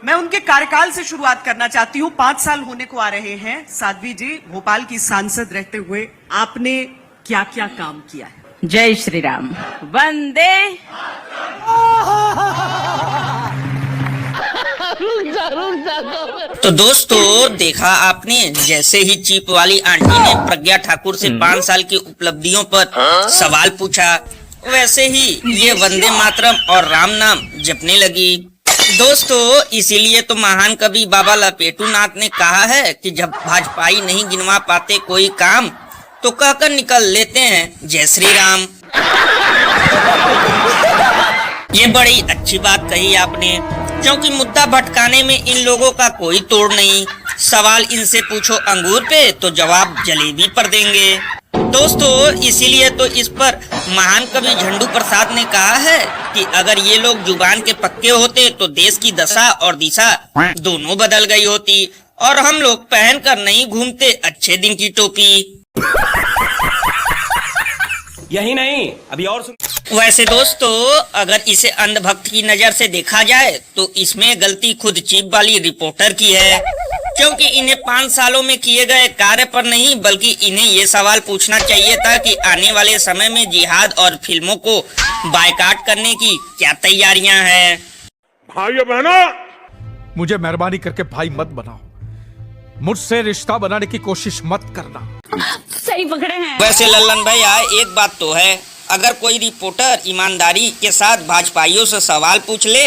मैं उनके कार्यकाल से शुरुआत करना चाहती हूँ। 5 साल होने को आ रहे हैं। साध्वी जी, भोपाल की सांसद रहते हुए आपने क्या क्या काम किया है? जय श्री राम। वंदे तो दोस्तों, देखा आपने, जैसे ही चीप वाली आंटी ने प्रज्ञा ठाकुर से 5 साल की उपलब्धियों पर सवाल पूछा, वैसे ही ये वंदे मातरम और राम नाम जपने लगी। दोस्तों, इसीलिए तो महान कवि बाबा लपेटूनाथ ने कहा है कि जब भाजपाई नहीं गिनवा पाते कोई काम तो कहकर निकल लेते हैं जय श्री राम। ये बड़ी अच्छी बात कही आपने, क्योंकि मुद्दा भटकाने में इन लोगों का कोई तोड़ नहीं। सवाल इनसे पूछो अंगूर पे तो जवाब जलेबी पर देंगे। दोस्तों, इसीलिए तो इस पर महान कवि झंडू प्रसाद ने कहा है कि अगर ये लोग जुबान के पक्के होते तो देश की दशा और दिशा दोनों बदल गई होती और हम लोग पहन कर नहीं घूमते अच्छे दिन की टोपी। यही नहीं, अभी और सुन। वैसे दोस्तों, अगर इसे अंधभक्त की नजर से देखा जाए तो इसमें गलती खुद चीफ वाली रिपोर्टर की है, क्योंकि इन्हें 5 सालों में किए गए कार्य पर नहीं बल्कि इन्हें ये सवाल पूछना चाहिए था कि आने वाले समय में जिहाद और फिल्मों को बायकाट करने की क्या तैयारियां हैं। भाइयों बहनों, मुझे मेहरबानी करके भाई मत बनाओ, मुझसे रिश्ता बनाने की कोशिश मत करना। सही पकड़े हैं। वैसे लल्लन भैया, एक बात तो है, अगर कोई रिपोर्टर ईमानदारी के साथ भाजपाइयों से सवाल पूछ ले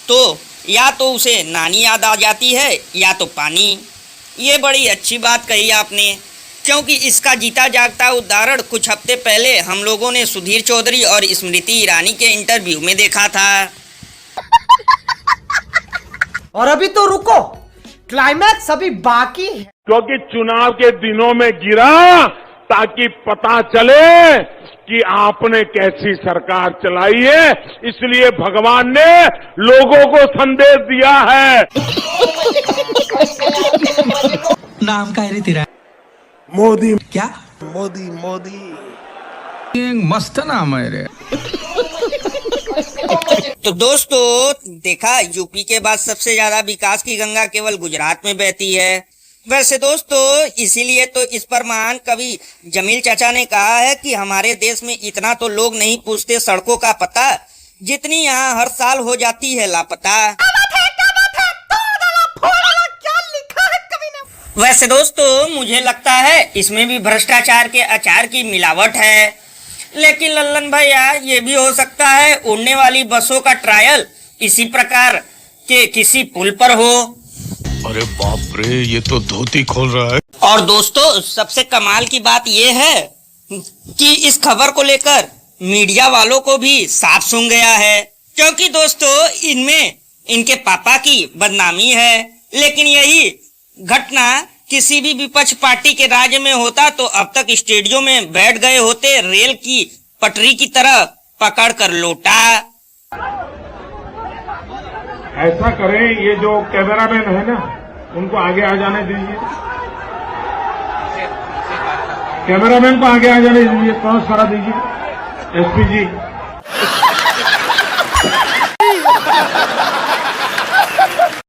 तो या तो उसे नानी याद आ जाती है या तो पानी। ये बड़ी अच्छी बात कही आपने, क्योंकि इसका जीता जागता उदाहरण कुछ हफ्ते पहले हम लोगों ने सुधीर चौधरी और स्मृति ईरानी के इंटरव्यू में देखा था। और अभी तो रुको, क्लाइमैक्स अभी बाकी है। क्योंकि चुनाव के दिनों में गिरा ताकि पता चले कि आपने कैसी सरकार चलाई है, इसलिए भगवान ने लोगों को संदेश दिया है। नाम क्या है तेरा? मोदी। क्या? मोदी मोदी। मस्त नाम है रे। तो दोस्तों, देखा, यूपी के बाद सबसे ज्यादा विकास की गंगा केवल गुजरात में बहती है। वैसे दोस्तों, इसीलिए तो इस पर महान कवि जमील चाचा ने कहा है कि हमारे देश में इतना तो लोग नहीं पूछते सड़कों का पता जितनी यहाँ हर साल हो जाती है लापता। वैसे दोस्तों, मुझे लगता है इसमें भी भ्रष्टाचार के अचार की मिलावट है, लेकिन लल्लन भैया, ये भी हो सकता है उड़ने वाली बसों का ट्रायल इसी प्रकार के किसी पुल पर हो। अरे बाप रे, ये तो धोती खोल रहा है। और दोस्तों, सबसे कमाल की बात ये है कि इस खबर को लेकर मीडिया वालों को भी साफ सुन गया है, क्योंकि दोस्तों इनमें इनके पापा की बदनामी है। लेकिन यही घटना किसी भी विपक्ष पार्टी के राज्य में होता तो अब तक स्टेडियो में बैठ गए होते रेल की पटरी की तरह पकड़ कर लोटा। ऐसा करें, ये जो कैमरामैन है ना, उनको आगे आ जाने दीजिए। कैमरामैन को आगे आ जाने दीजिए, क्रॉस करा दीजिए। एसपी जी।